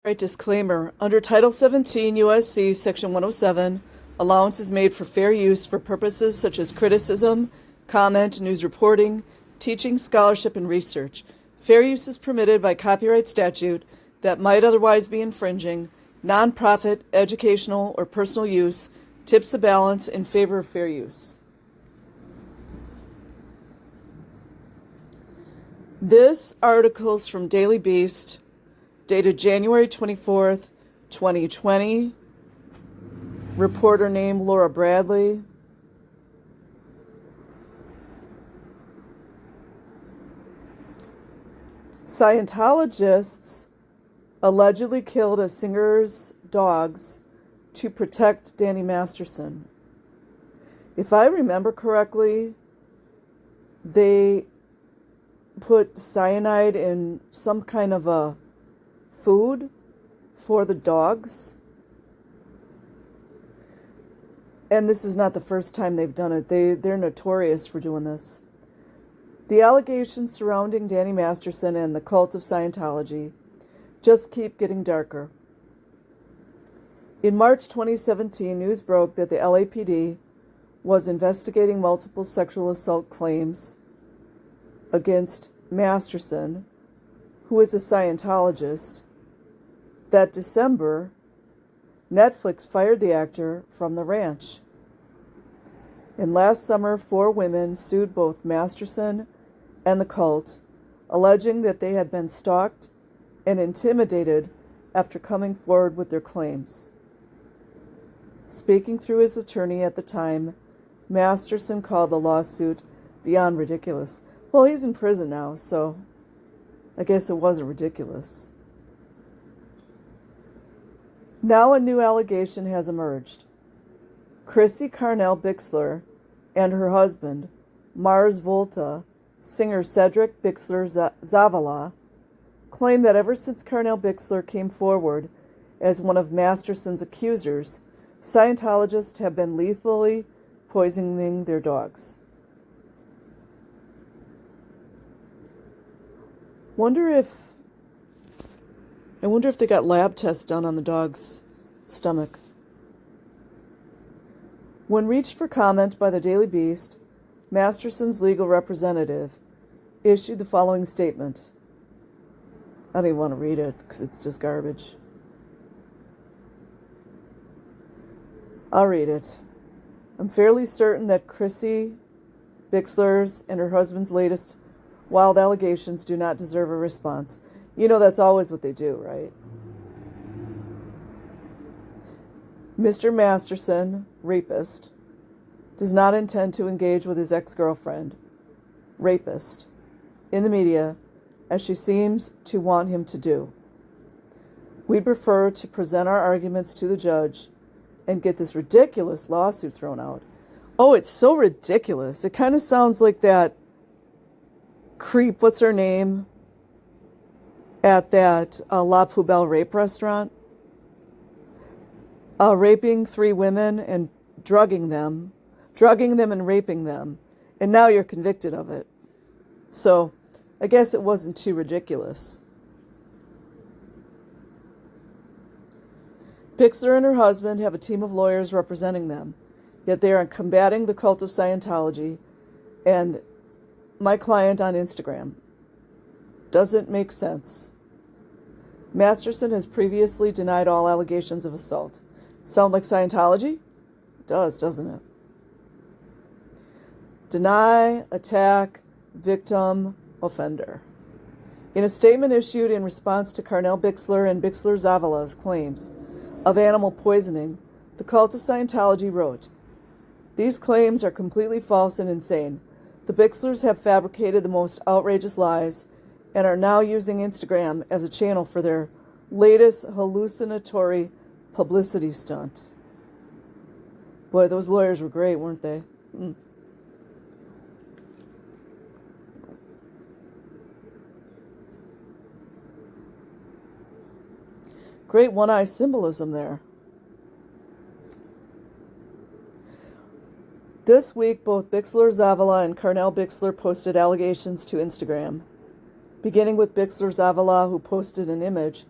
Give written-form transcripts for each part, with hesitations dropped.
Right, disclaimer. Under Title 17 U.S.C. Section 107, allowance is made for fair use for purposes such as criticism, comment, news reporting, teaching, scholarship, and research. Fair use is permitted by copyright statute that might otherwise be infringing. Nonprofit, educational, or personal use tips the balance in favor of fair use. This article is from Daily Beast, dated January 24th, 2020. Reporter named Laura Bradley. Scientologists allegedly killed a singer's dogs to protect Danny Masterson. If I remember correctly, they put cyanide in some kind of a food for the dogs. And this is not the first time they've done it. They're notorious for doing this. The allegations surrounding Danny Masterson and the cult of Scientology just keep getting darker. In March 2017, news broke that the LAPD was investigating multiple sexual assault claims against Masterson, who is a Scientologist. That December, Netflix fired the actor from the ranch. And last summer, 4 women sued both Masterson and the cult, alleging that they had been stalked and intimidated after coming forward with their claims. Speaking through his attorney at the time, Masterson called the lawsuit beyond ridiculous. Well, he's in prison now, so I guess it wasn't ridiculous. Now a new allegation has emerged. Chrissy Carnell Bixler and her husband, Mars Volta, singer Cedric Bixler Zavala, claim that ever since Carnell Bixler came forward as one of Masterson's accusers, Scientologists have been lethally poisoning their dogs. I wonder if they got lab tests done on the dog's stomach. When reached for comment by the Daily Beast, Masterson's legal representative issued the following statement. I don't even want to read it because it's just garbage. I'll read it. I'm fairly certain that Chrissy Bixler's and her husband's latest wild allegations do not deserve a response. You know that's always what they do, right? Mr. Masterson, rapist, does not intend to engage with his ex-girlfriend, rapist, in the media, as she seems to want him to do. We'd prefer to present our arguments to the judge and get this ridiculous lawsuit thrown out. Oh, it's so ridiculous. It kind of sounds like that creep, what's her name, at that La Poubelle rape restaurant, raping 3 women and drugging them and raping them, and now you're convicted of it. So I guess it wasn't too ridiculous. Bixler and her husband have a team of lawyers representing them, yet they are combating the cult of Scientology and my client on Instagram. Doesn't make sense. Masterson has previously denied all allegations of assault. Sound like Scientology? It does, doesn't it? Deny, attack, victim, offender. In a statement issued in response to Carnell Bixler and Bixler Zavala's claims of animal poisoning, the cult of Scientology wrote, "These claims are completely false and insane. The Bixlers have fabricated the most outrageous lies and are now using Instagram as a channel for their latest hallucinatory publicity stunt." Boy, those lawyers were great, weren't they? Great one-eye symbolism there. This week, both Bixler Zavala and Carnell Bixler posted allegations to Instagram, beginning with Bixler Zavala, who posted an image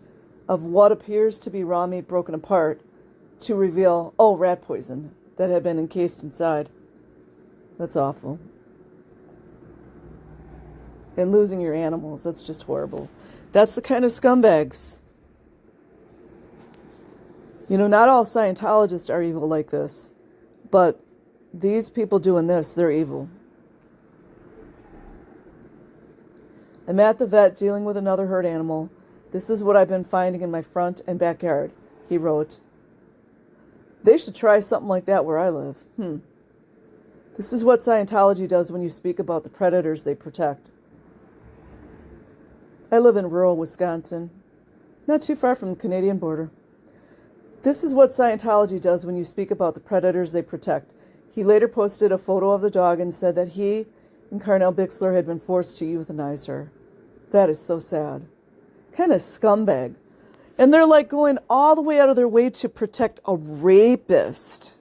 of what appears to be raw meat broken apart to reveal, oh, rat poison that had been encased inside. That's awful. And losing your animals, that's just horrible. That's the kind of scumbags. Not all Scientologists are evil like this, but these people doing this, they're evil. I'm at the vet dealing with another hurt animal. This is what I've been finding in my front and backyard, he wrote. They should try something like that where I live. This is what Scientology does when you speak about the predators they protect. I live in rural Wisconsin, not too far from the Canadian border. This is what Scientology does when you speak about the predators they protect. He later posted a photo of the dog and said that he and Carnell Bixler had been forced to euthanize her. That is so sad. Kind of scumbag. And they're like going all the way out of their way to protect a rapist.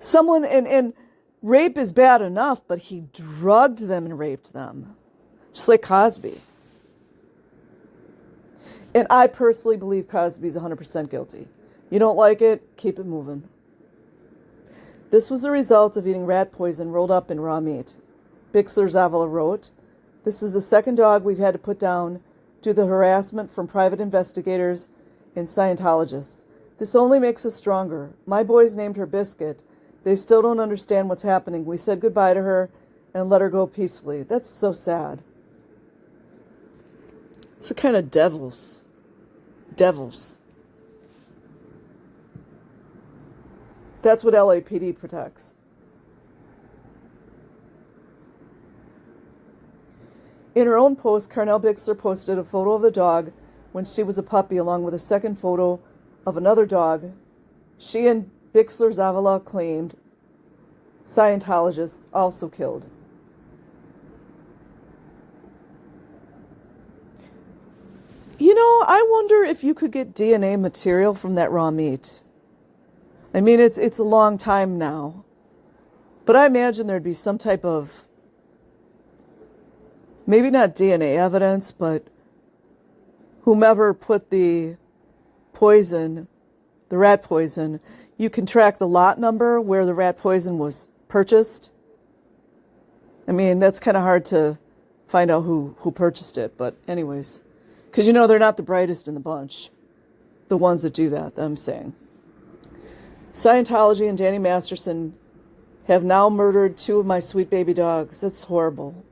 Someone, and rape is bad enough, but he drugged them and raped them. Just like Cosby. And I personally believe Cosby's 100% guilty. You don't like it? Keep it moving. This was the result of eating rat poison rolled up in raw meat. Bixler Zavala wrote, this is the second dog we've had to put down due to the harassment from private investigators and Scientologists. This only makes us stronger. My boys named her Biscuit. They still don't understand what's happening. We said goodbye to her and let her go peacefully. That's so sad. It's the kind of devils. Devils. That's what LAPD protects. In her own post, Carnell Bixler posted a photo of the dog when she was a puppy, along with a second photo of another dog. She and Bixler Zavala claimed Scientologists also killed. I wonder if you could get DNA material from that raw meat. I mean, it's a long time now. But I imagine there'd be some type of, maybe not DNA evidence, but whomever put the poison, the rat poison, you can track the lot number where the rat poison was purchased. I mean, that's kind of hard to find out who purchased it, but anyways. Because, they're not the brightest in the bunch. The ones that do that, I'm saying. Scientology and Danny Masterson have now murdered 2 of my sweet baby dogs. That's horrible.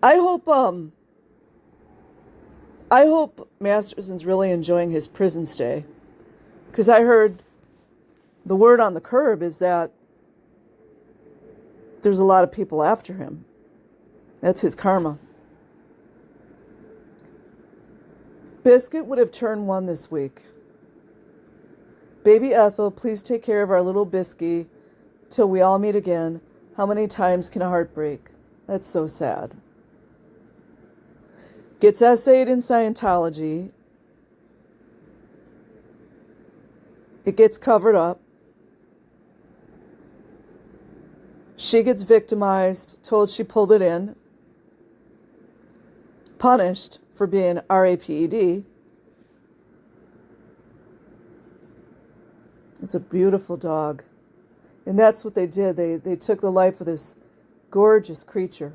I hope Masterson's really enjoying his prison stay. Because I heard the word on the curb is that there's a lot of people after him. That's his karma. Biscuit would have turned 1 this week. Baby Ethel, please take care of our little Bisky till we all meet again. How many times can a heart break? That's so sad. Gets essayed in Scientology. It gets covered up. She gets victimized, told she pulled it in. Punished for being RAPED. It's a beautiful dog. And that's what they did. They took the life of this gorgeous creature.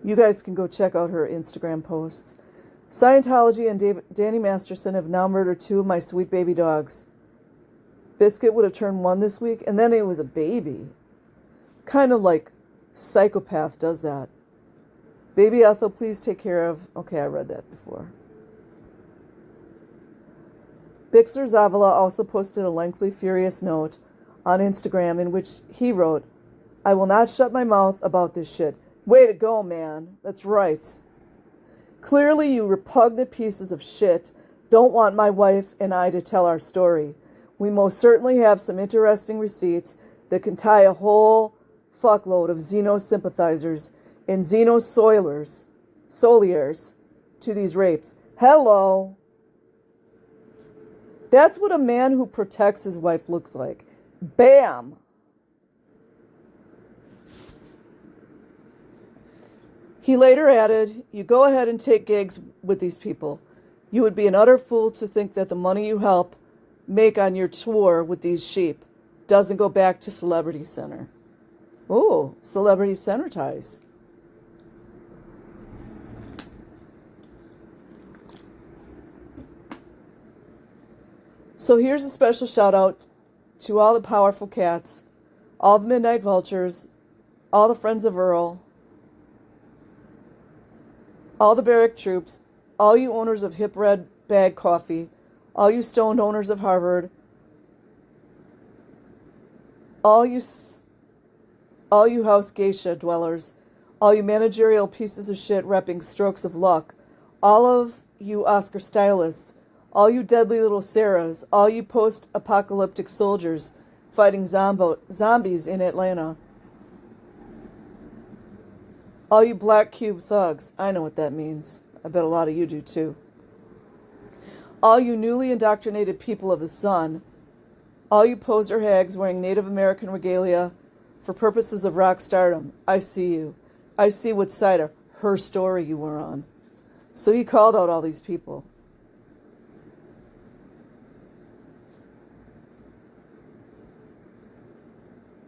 You guys can go check out her Instagram posts. Scientology and Danny Masterson have now murdered 2 of my sweet baby dogs. Biscuit would have turned 1 this week, and then it was a baby. Kind of like psychopath does that. Baby Ethel, please take care of... Okay, I read that before. Bixler Zavala also posted a lengthy, furious note on Instagram in which he wrote, I will not shut my mouth about this shit. Way to go, man. That's right. Clearly, you repugnant pieces of shit don't want my wife and I to tell our story. We most certainly have some interesting receipts that can tie a whole fuckload of Xeno sympathizers and Xeno soliers to these rapes. Hello. That's what a man who protects his wife looks like. Bam. He later added, "You go ahead and take gigs with these people. You would be an utter fool to think that the money you help make on your tour with these sheep doesn't go back to Celebrity Center." Oh, Celebrity Center ties. So here's a special shout out to all the powerful cats, all the Midnight Vultures, all the Friends of Earl, all the Barrack Troops, all you owners of Hip Red Bag Coffee, all you stoned owners of Harvard, all you house geisha dwellers, all you managerial pieces of shit repping strokes of luck, all of you Oscar stylists, all you deadly little Sarahs, all you post-apocalyptic soldiers fighting zombies in Atlanta, all you black cube thugs, I know what that means. I bet a lot of you do too. All you newly indoctrinated people of the sun, all you poser hags wearing Native American regalia for purposes of rock stardom, I see you. I see what side of her story you were on. So he called out all these people.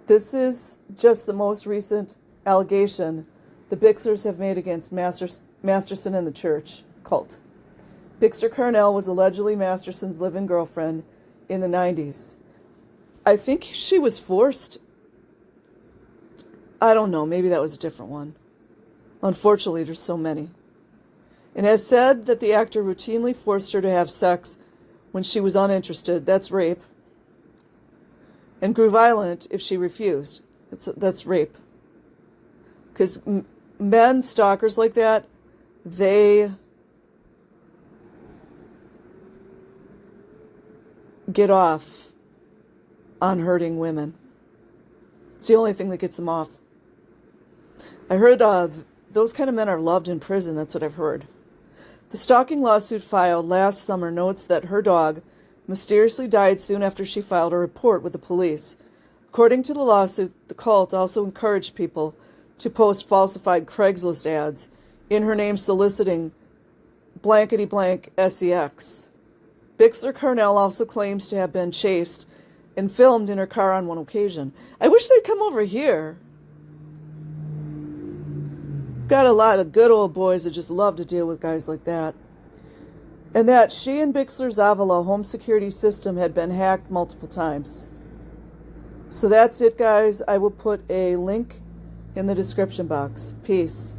This is just the most recent allegation the Bixlers have made against Masterson and the church cult. Bixler Carnell was allegedly Masterson's live-in girlfriend in the 90s. I think she was forced. I don't know, maybe that was a different one. Unfortunately, there's so many. And has said that the actor routinely forced her to have sex when she was uninterested. That's rape. And grew violent if she refused. That's rape. Because men, stalkers like that, they get off on hurting women. It's the only thing that gets them off. I heard those kind of men are loved in prison. That's what I've heard. The stalking lawsuit filed last summer notes that her dog mysteriously died soon after she filed a report with the police. According to the lawsuit, the cult also encouraged people to post falsified Craigslist ads in her name soliciting blankety blank sex. Bixler Carnell also claims to have been chased and filmed in her car on one occasion. I wish they'd come over here. Got a lot of good old boys that just love to deal with guys like that. And that she and Bixler's Avila home security system had been hacked multiple times. So that's it, guys. I will put a link in the description box. Peace.